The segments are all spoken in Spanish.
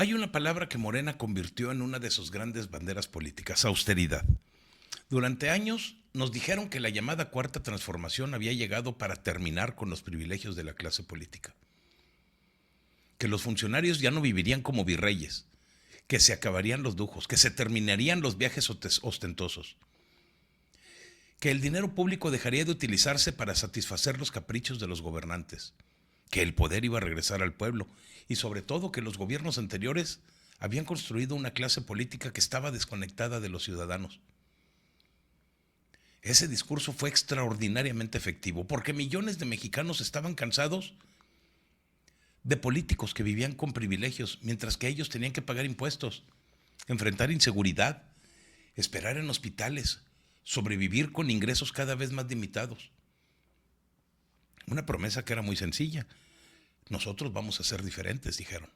Hay una palabra que Morena convirtió en una de sus grandes banderas políticas: austeridad. Durante años nos dijeron que la llamada Cuarta Transformación había llegado para terminar con los privilegios de la clase política, que los funcionarios ya no vivirían como virreyes, que se acabarían los lujos, que se terminarían los viajes ostentosos, que el dinero público dejaría de utilizarse para satisfacer los caprichos de los gobernantes, que el poder iba a regresar al pueblo y sobre todo que los gobiernos anteriores habían construido una clase política que estaba desconectada de los ciudadanos. Ese discurso fue extraordinariamente efectivo porque millones de mexicanos estaban cansados de políticos que vivían con privilegios mientras que ellos tenían que pagar impuestos, enfrentar inseguridad, esperar en hospitales, sobrevivir con ingresos cada vez más limitados. Una promesa que era muy sencilla: nosotros vamos a ser diferentes, dijeron.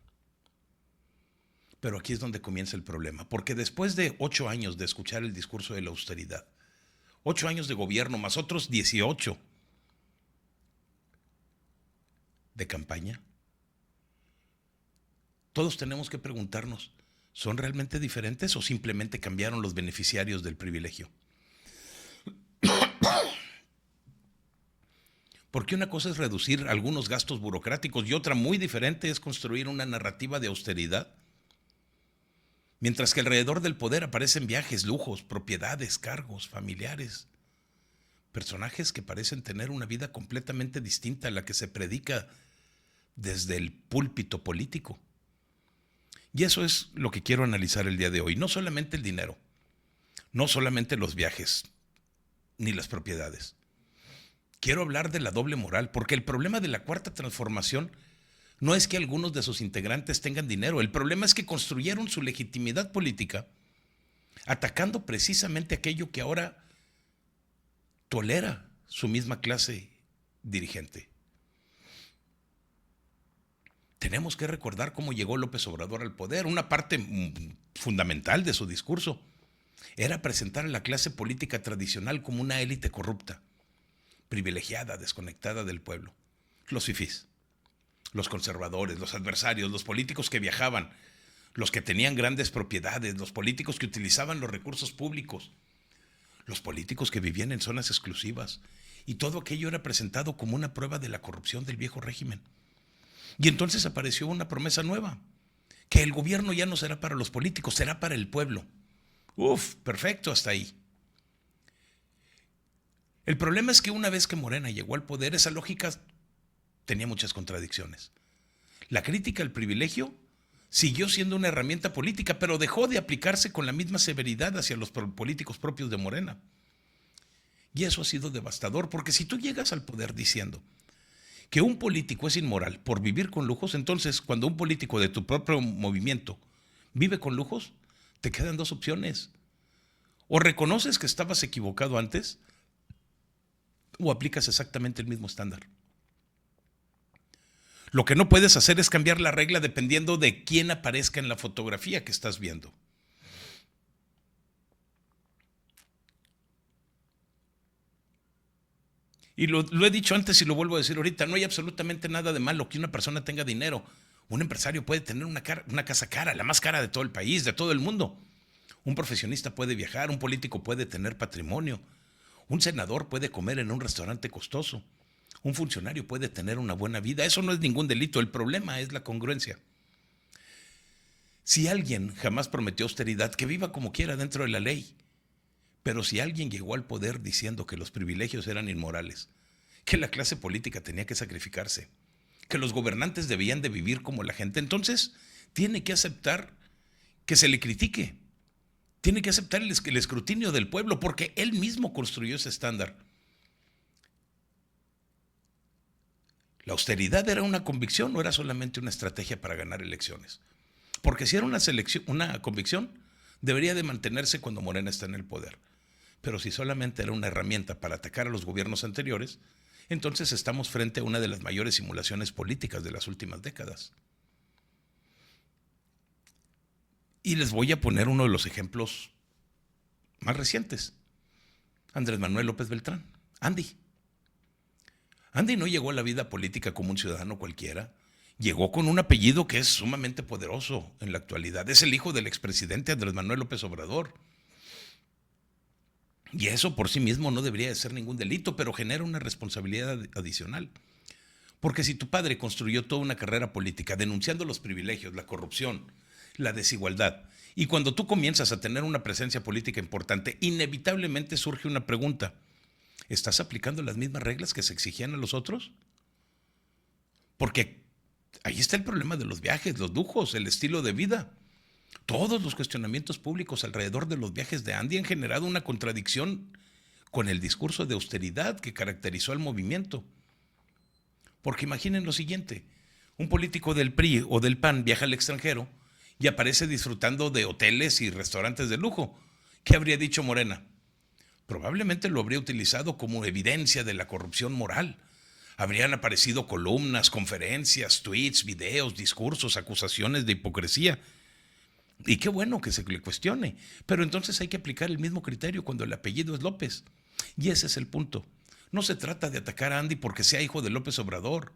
Pero aquí es donde comienza el problema, porque después de 8 años de escuchar el discurso de la austeridad, 8 años de gobierno más otros 18 de campaña, todos tenemos que preguntarnos, ¿son realmente diferentes o simplemente cambiaron los beneficiarios del privilegio? Porque una cosa es reducir algunos gastos burocráticos y otra muy diferente es construir una narrativa de austeridad. Mientras que alrededor del poder aparecen viajes, lujos, propiedades, cargos, familiares, personajes que parecen tener una vida completamente distinta a la que se predica desde el púlpito político. Y eso es lo que quiero analizar el día de hoy. No solamente el dinero, no solamente los viajes, ni las propiedades. Quiero hablar de la doble moral, porque el problema de la Cuarta Transformación no es que algunos de sus integrantes tengan dinero. El problema es que construyeron su legitimidad política atacando precisamente aquello que ahora tolera su misma clase dirigente. Tenemos que recordar cómo llegó López Obrador al poder. Una parte fundamental de su discurso era presentar a la clase política tradicional como una élite corrupta, privilegiada, desconectada del pueblo. Los fifís, los conservadores, los adversarios, los políticos que viajaban, los que tenían grandes propiedades, los políticos que utilizaban los recursos públicos, los políticos que vivían en zonas exclusivas. Y todo aquello era presentado como una prueba de la corrupción del viejo régimen. Y entonces apareció una promesa nueva, que el gobierno ya no será para los políticos, será para el pueblo. Uf, perfecto hasta ahí. El problema es que una vez que Morena llegó al poder, esa lógica tenía muchas contradicciones. La crítica al privilegio siguió siendo una herramienta política, pero dejó de aplicarse con la misma severidad hacia los políticos propios de Morena. Y eso ha sido devastador, porque si tú llegas al poder diciendo que un político es inmoral por vivir con lujos, entonces cuando un político de tu propio movimiento vive con lujos, te quedan dos opciones. O reconoces que estabas equivocado antes, o aplicas exactamente el mismo estándar. Lo que no puedes hacer es cambiar la regla dependiendo de quién aparezca en la fotografía que estás viendo. Y lo he dicho antes y lo vuelvo a decir ahorita, no hay absolutamente nada de malo que una persona tenga dinero. Un empresario puede tener una casa cara, la más cara de todo el país, de todo el mundo. Un profesionista puede viajar, un político puede tener patrimonio, un senador puede comer en un restaurante costoso, un funcionario puede tener una buena vida. Eso no es ningún delito, el problema es la congruencia. Si alguien jamás prometió austeridad, que viva como quiera dentro de la ley. Pero si alguien llegó al poder diciendo que los privilegios eran inmorales, que la clase política tenía que sacrificarse, que los gobernantes debían de vivir como la gente, entonces tiene que aceptar que se le critique. Tiene que aceptar el escrutinio del pueblo, porque él mismo construyó ese estándar. La austeridad era una convicción, no era solamente una estrategia para ganar elecciones. Porque si era una convicción, debería de mantenerse cuando Morena está en el poder. Pero si solamente era una herramienta para atacar a los gobiernos anteriores, entonces estamos frente a una de las mayores simulaciones políticas de las últimas décadas. Y les voy a poner uno de los ejemplos más recientes. Andrés Manuel López Beltrán, Andy. Andy no llegó a la vida política como un ciudadano cualquiera Llegó con un apellido que es sumamente poderoso en la actualidad. Es el hijo del expresidente Andrés Manuel López Obrador. Y eso por sí mismo no debería de ser ningún delito, pero genera una responsabilidad adicional. Porque si tu padre construyó toda una carrera política denunciando los privilegios, la corrupción, la desigualdad, y cuando tú comienzas a tener una presencia política importante, inevitablemente surge una pregunta. ¿Estás aplicando las mismas reglas que se exigían a los otros? Porque ahí está el problema de los viajes, los lujos, el estilo de vida. Todos los cuestionamientos públicos alrededor de los viajes de Andy han generado una contradicción con el discurso de austeridad que caracterizó al movimiento. Porque imaginen lo siguiente, un político del PRI o del PAN viaja al extranjero y aparece disfrutando de hoteles y restaurantes de lujo. ¿Qué habría dicho Morena? Probablemente lo habría utilizado como evidencia de la corrupción moral. Habrían aparecido columnas, conferencias, tweets, videos, discursos, acusaciones de hipocresía. Y qué bueno que se le cuestione, pero entonces hay que aplicar el mismo criterio cuando el apellido es López. Y ese es el punto. No se trata de atacar a Andy porque sea hijo de López Obrador.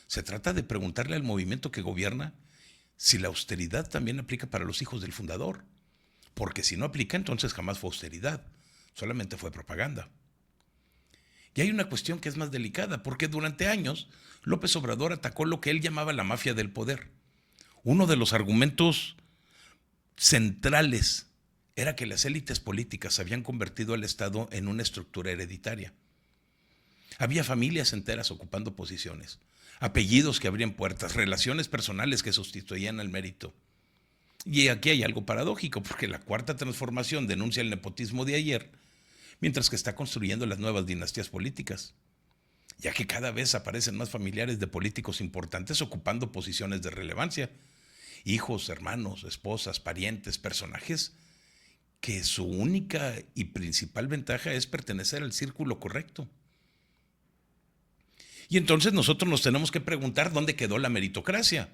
Se trata de preguntarle al movimiento que gobierna si la austeridad también aplica para los hijos del fundador. Porque si no aplica, entonces jamás fue austeridad, solamente fue propaganda. Y hay una cuestión que es más delicada, porque durante años López Obrador atacó lo que él llamaba la mafia del poder. Uno de los argumentos centrales era que las élites políticas habían convertido al Estado en una estructura hereditaria. Había familias enteras ocupando posiciones, apellidos que abrían puertas, relaciones personales que sustituían al mérito. Y aquí hay algo paradójico, porque la Cuarta Transformación denuncia el nepotismo de ayer, mientras que está construyendo las nuevas dinastías políticas, ya que cada vez aparecen más familiares de políticos importantes ocupando posiciones de relevancia. Hijos, hermanos, esposas, parientes, personajes que su única y principal ventaja es pertenecer al círculo correcto. Y entonces nosotros nos tenemos que preguntar dónde quedó la meritocracia.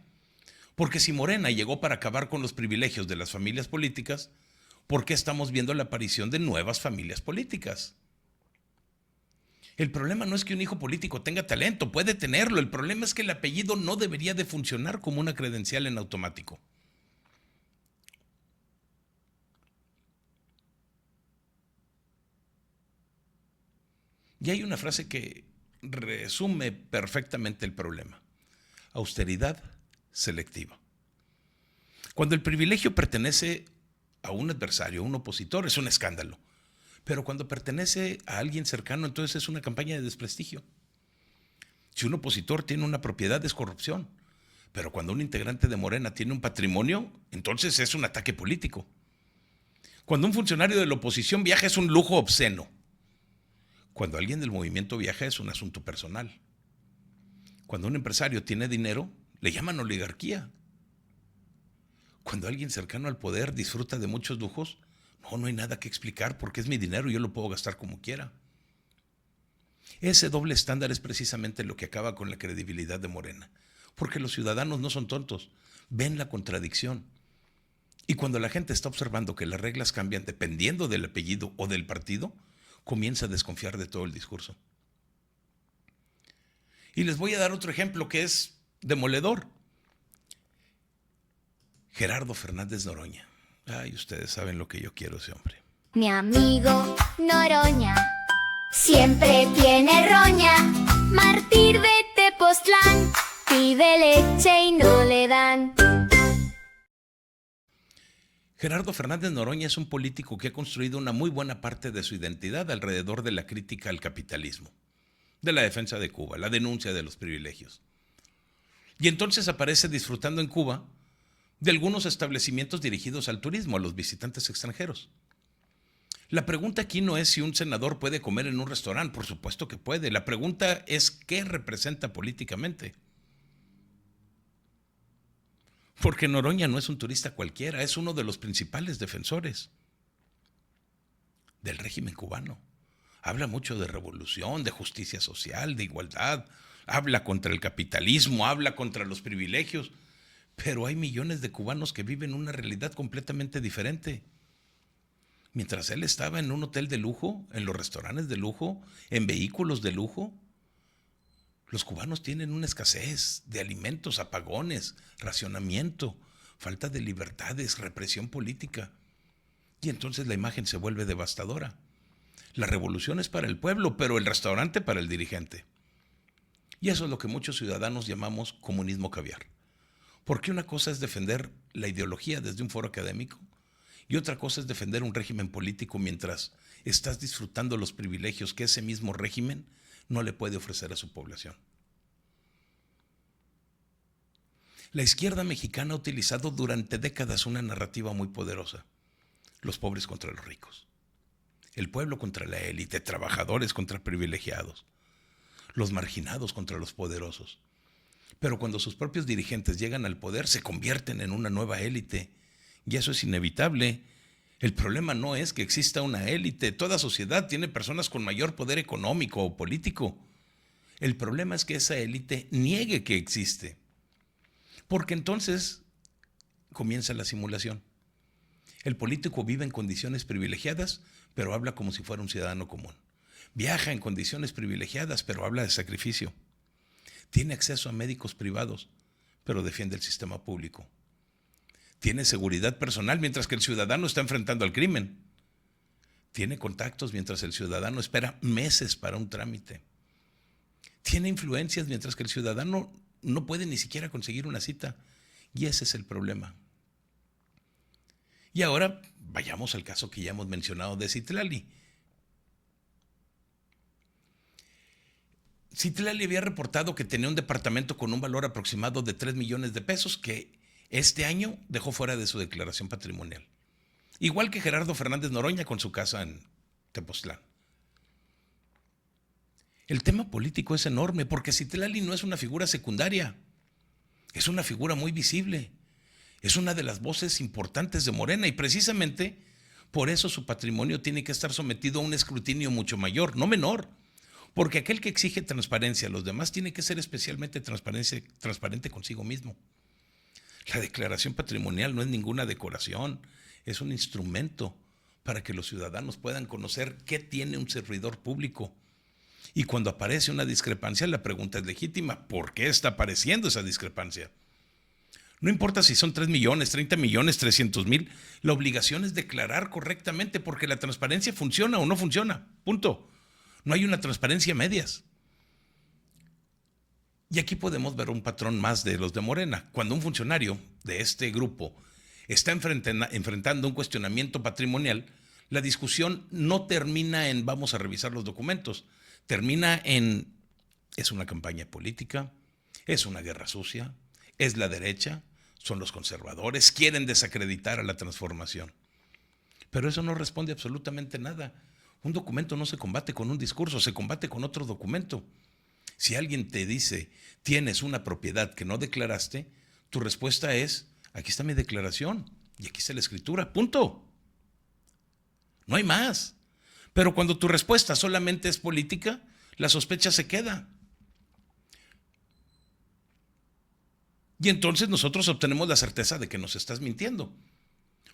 Porque si Morena llegó para acabar con los privilegios de las familias políticas, ¿por qué estamos viendo la aparición de nuevas familias políticas? El problema no es que un hijo político tenga talento, puede tenerlo. El problema es que el apellido no debería de funcionar como una credencial en automático. Y hay una frase que resume perfectamente el problema. Austeridad selectiva. Cuando el privilegio pertenece a un adversario, a un opositor, es un escándalo. Pero cuando pertenece a alguien cercano, entonces es una campaña de desprestigio. Si un opositor tiene una propiedad, es corrupción. Pero cuando un integrante de Morena tiene un patrimonio, entonces es un ataque político. Cuando un funcionario de la oposición viaja, es un lujo obsceno. Cuando alguien del movimiento viaja, es un asunto personal. Cuando un empresario tiene dinero, le llaman oligarquía. Cuando alguien cercano al poder disfruta de muchos lujos, no hay nada que explicar porque es mi dinero y yo lo puedo gastar como quiera. Ese doble estándar es precisamente lo que acaba con la credibilidad de Morena, porque los ciudadanos no son tontos, ven la contradicción. Y cuando la gente está observando que las reglas cambian dependiendo del apellido o del partido, comienza a desconfiar de todo el discurso. Y les voy a dar otro ejemplo que es demoledor. Gerardo Fernández Noroña. Ay, ustedes saben lo que yo quiero ese hombre. Mi amigo Noroña siempre tiene roña. Mártir de Tepoztlán pide leche y no le dan. Gerardo Fernández Noroña es un político que ha construido una muy buena parte de su identidad alrededor de la crítica al capitalismo, de la defensa de Cuba, la denuncia de los privilegios. Y entonces aparece disfrutando en Cuba de algunos establecimientos dirigidos al turismo, a los visitantes extranjeros. La pregunta aquí no es si un senador puede comer en un restaurante, por supuesto que puede. La pregunta es qué representa políticamente. Porque Noroña no es un turista cualquiera, es uno de los principales defensores del régimen cubano. Habla mucho de revolución, de justicia social, de igualdad, habla contra el capitalismo, habla contra los privilegios. Pero hay millones de cubanos que viven una realidad completamente diferente. Mientras él estaba en un hotel de lujo, en los restaurantes de lujo, en vehículos de lujo, Los cubanos tienen una escasez de alimentos, apagones, racionamiento, falta de libertades, represión política. Y entonces la imagen se vuelve devastadora. La revolución es para el pueblo, pero el restaurante para el dirigente. Y eso es lo que muchos ciudadanos llamamos comunismo caviar. Porque una cosa es defender la ideología desde un foro académico y otra cosa es defender un régimen político mientras estás disfrutando los privilegios que ese mismo régimen no le puede ofrecer a su población. La izquierda mexicana ha utilizado durante décadas una narrativa muy poderosa. Los pobres contra los ricos. El pueblo contra la élite, trabajadores contra privilegiados. Los marginados contra los poderosos. Pero cuando sus propios dirigentes llegan al poder, se convierten en una nueva élite. Y eso es inevitable. El problema no es que exista una élite. Toda sociedad tiene personas con mayor poder económico o político. El problema es que esa élite niegue que existe. Porque entonces comienza la simulación. El político vive en condiciones privilegiadas, pero habla como si fuera un ciudadano común. Viaja en condiciones privilegiadas, pero habla de sacrificio. Tiene acceso a médicos privados, pero defiende el sistema público. Tiene seguridad personal mientras que el ciudadano está enfrentando al crimen. Tiene contactos mientras el ciudadano espera meses para un trámite. Tiene influencias mientras que el ciudadano no puede ni siquiera conseguir una cita. Y ese es el problema. Y ahora vayamos al caso que ya hemos mencionado de Citlali. Citlali había reportado que tenía un departamento con un valor aproximado de 3 millones de pesos que este año dejó fuera de su declaración patrimonial. Igual que Gerardo Fernández Noroña con su casa en Tepoztlán. El tema político es enorme porque Citlali no es una figura secundaria, es una figura muy visible, es una de las voces importantes de Morena y precisamente por eso su patrimonio tiene que estar sometido a un escrutinio mucho mayor, no menor, porque aquel que exige transparencia a los demás tiene que ser especialmente transparente consigo mismo. La declaración patrimonial no es ninguna decoración, es un instrumento para que los ciudadanos puedan conocer qué tiene un servidor público. Y cuando aparece una discrepancia, la pregunta es legítima. ¿Por qué está apareciendo esa discrepancia? No importa si son 3 millones, 30 millones, 300 mil, la obligación es declarar correctamente porque la transparencia funciona o no funciona. Punto. No hay una transparencia a medias. Y aquí podemos ver un patrón más de los de Morena. Cuando un funcionario de este grupo está enfrentando un cuestionamiento patrimonial, la discusión no termina en vamos a revisar los documentos. Termina en es una campaña política, es una guerra sucia, es la derecha, son los conservadores, quieren desacreditar a la transformación. Pero eso no responde absolutamente nada. Un documento no se combate con un discurso, se combate con otro documento. Si alguien te dice, tienes una propiedad que no declaraste, tu respuesta es, aquí está mi declaración y aquí está la escritura, punto. No hay más. Pero cuando tu respuesta solamente es política, la sospecha se queda. Y entonces nosotros obtenemos la certeza de que nos estás mintiendo.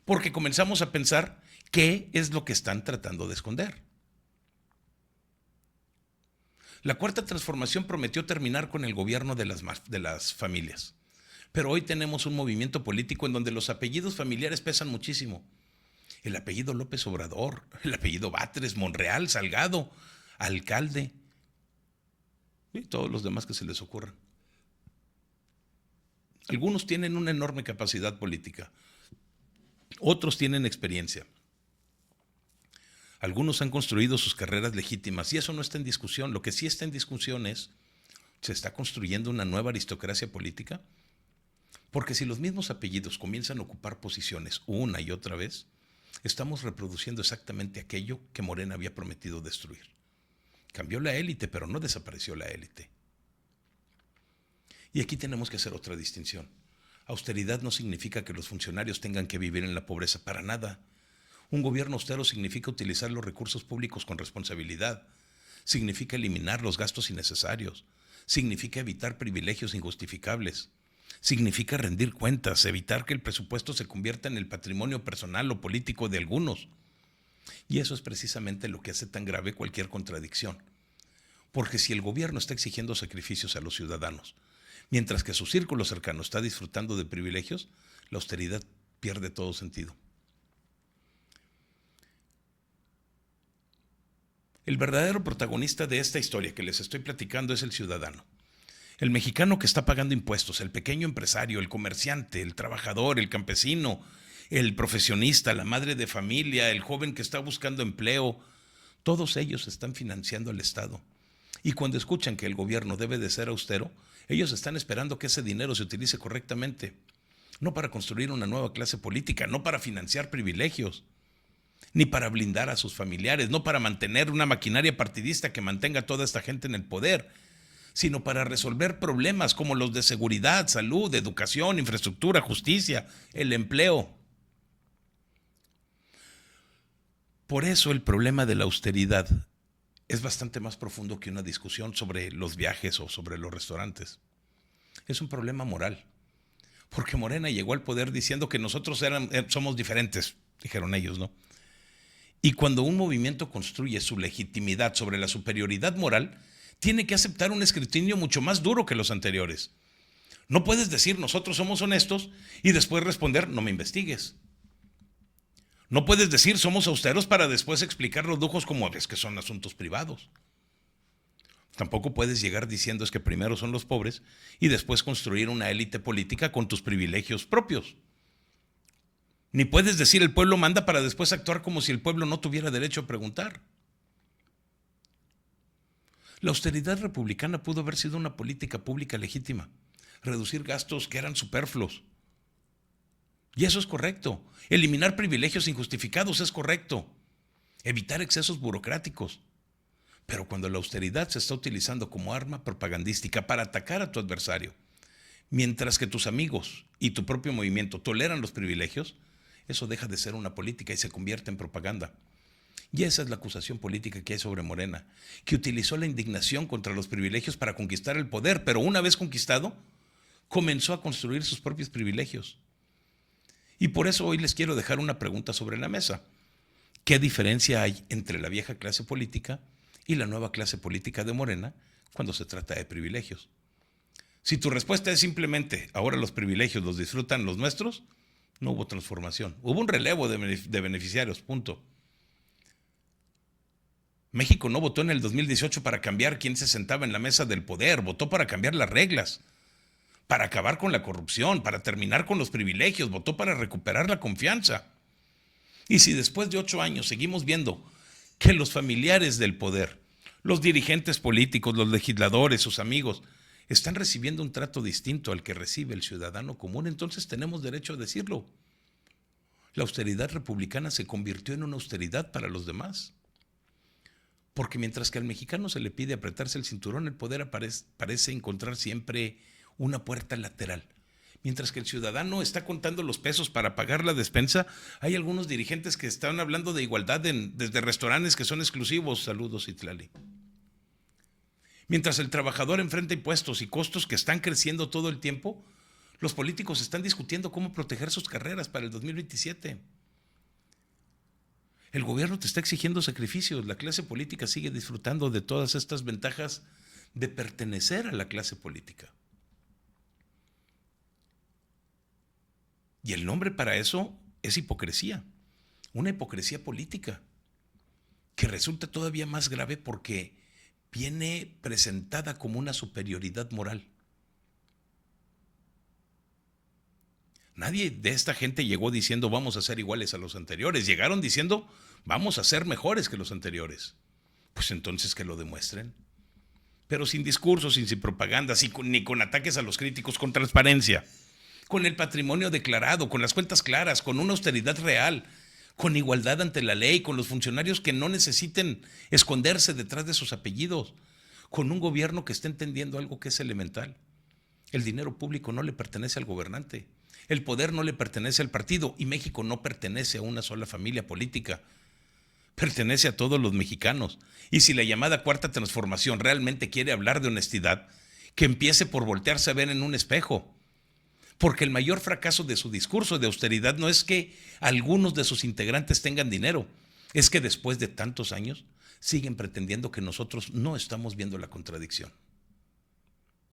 Porque comenzamos a pensar qué es lo que están tratando de esconder. La Cuarta Transformación prometió terminar con el gobierno de las familias. Pero hoy tenemos un movimiento político en donde los apellidos familiares pesan muchísimo. El apellido López Obrador, el apellido Batres, Monreal, Salgado, alcalde y todos los demás que se les ocurran. Algunos tienen una enorme capacidad política, otros tienen experiencia. Algunos han construido sus carreras legítimas y eso no está en discusión. Lo que sí está en discusión es, ¿se está construyendo una nueva aristocracia política? Porque si los mismos apellidos comienzan a ocupar posiciones una y otra vez, estamos reproduciendo exactamente aquello que Morena había prometido destruir. Cambió la élite, pero no desapareció la élite. Y aquí tenemos que hacer otra distinción. Austeridad no significa que los funcionarios tengan que vivir en la pobreza, para nada. Un gobierno austero significa utilizar los recursos públicos con responsabilidad. Significa eliminar los gastos innecesarios. Significa evitar privilegios injustificables. Significa rendir cuentas, evitar que el presupuesto se convierta en el patrimonio personal o político de algunos. Y eso es precisamente lo que hace tan grave cualquier contradicción. Porque si el gobierno está exigiendo sacrificios a los ciudadanos, mientras que su círculo cercano está disfrutando de privilegios, la austeridad pierde todo sentido. El verdadero protagonista de esta historia que les estoy platicando es el ciudadano. El mexicano que está pagando impuestos, el pequeño empresario, el comerciante, el trabajador, el campesino, el profesionista, la madre de familia, el joven que está buscando empleo, todos ellos están financiando al Estado. Y cuando escuchan que el gobierno debe de ser austero, ellos están esperando que ese dinero se utilice correctamente, no para construir una nueva clase política, no para financiar privilegios, ni para blindar a sus familiares, no para mantener una maquinaria partidista que mantenga a toda esta gente en el poder, sino para resolver problemas como los de seguridad, salud, educación, infraestructura, justicia, el empleo. Por eso el problema de la austeridad es bastante más profundo que una discusión sobre los viajes o sobre los restaurantes. Es un problema moral, porque Morena llegó al poder diciendo que nosotros somos diferentes, dijeron ellos, ¿no? Y cuando un movimiento construye su legitimidad sobre la superioridad moral, tiene que aceptar un escrutinio mucho más duro que los anteriores. No puedes decir nosotros somos honestos y después responder no me investigues. No puedes decir somos austeros para después explicar los lujos como es que son asuntos privados. Tampoco puedes llegar diciendo es que primero son los pobres y después construir una élite política con tus privilegios propios. Ni puedes decir el pueblo manda para después actuar como si el pueblo no tuviera derecho a preguntar. La austeridad republicana pudo haber sido una política pública legítima, reducir gastos que eran superfluos. Y eso es correcto. Eliminar privilegios injustificados es correcto. Evitar excesos burocráticos. Pero cuando la austeridad se está utilizando como arma propagandística para atacar a tu adversario, mientras que tus amigos y tu propio movimiento toleran los privilegios, eso deja de ser una política y se convierte en propaganda. Y esa es la acusación política que hay sobre Morena, que utilizó la indignación contra los privilegios para conquistar el poder, pero una vez conquistado, comenzó a construir sus propios privilegios. Y por eso hoy les quiero dejar una pregunta sobre la mesa. ¿Qué diferencia hay entre la vieja clase política y la nueva clase política de Morena cuando se trata de privilegios? Si tu respuesta es simplemente, ahora los privilegios los disfrutan los nuestros, no hubo transformación. Hubo un relevo de beneficiarios, punto. México no votó en el 2018 para cambiar quién se sentaba en la mesa del poder, votó para cambiar las reglas, para acabar con la corrupción, para terminar con los privilegios, votó para recuperar la confianza. Y si después de 8 años seguimos viendo que los familiares del poder, los dirigentes políticos, los legisladores, sus amigos, están recibiendo un trato distinto al que recibe el ciudadano común, entonces tenemos derecho a decirlo. La austeridad republicana se convirtió en una austeridad para los demás. Porque mientras que al mexicano se le pide apretarse el cinturón, el poder parece encontrar siempre una puerta lateral. Mientras que el ciudadano está contando los pesos para pagar la despensa, hay algunos dirigentes que están hablando de igualdad desde restaurantes que son exclusivos. Saludos, Citlali. Mientras el trabajador enfrenta impuestos y costos que están creciendo todo el tiempo, los políticos están discutiendo cómo proteger sus carreras para el 2027. El gobierno te está exigiendo sacrificios, la clase política sigue disfrutando de todas estas ventajas de pertenecer a la clase política. Y el nombre para eso es hipocresía, una hipocresía política, que resulta todavía más grave porque viene presentada como una superioridad moral. Nadie de esta gente llegó diciendo vamos a ser iguales a los anteriores, llegaron diciendo vamos a ser mejores que los anteriores. Pues entonces que lo demuestren, pero sin discursos, sin propaganda, ni con ataques a los críticos, con transparencia, con el patrimonio declarado, con las cuentas claras, con una austeridad real, con igualdad ante la ley, con los funcionarios que no necesiten esconderse detrás de sus apellidos, con un gobierno que esté entendiendo algo que es elemental. El dinero público no le pertenece al gobernante, el poder no le pertenece al partido y México no pertenece a una sola familia política, pertenece a todos los mexicanos. Y si la llamada cuarta transformación realmente quiere hablar de honestidad, que empiece por voltearse a ver en un espejo. Porque el mayor fracaso de su discurso de austeridad no es que algunos de sus integrantes tengan dinero, es que después de tantos años siguen pretendiendo que nosotros no estamos viendo la contradicción.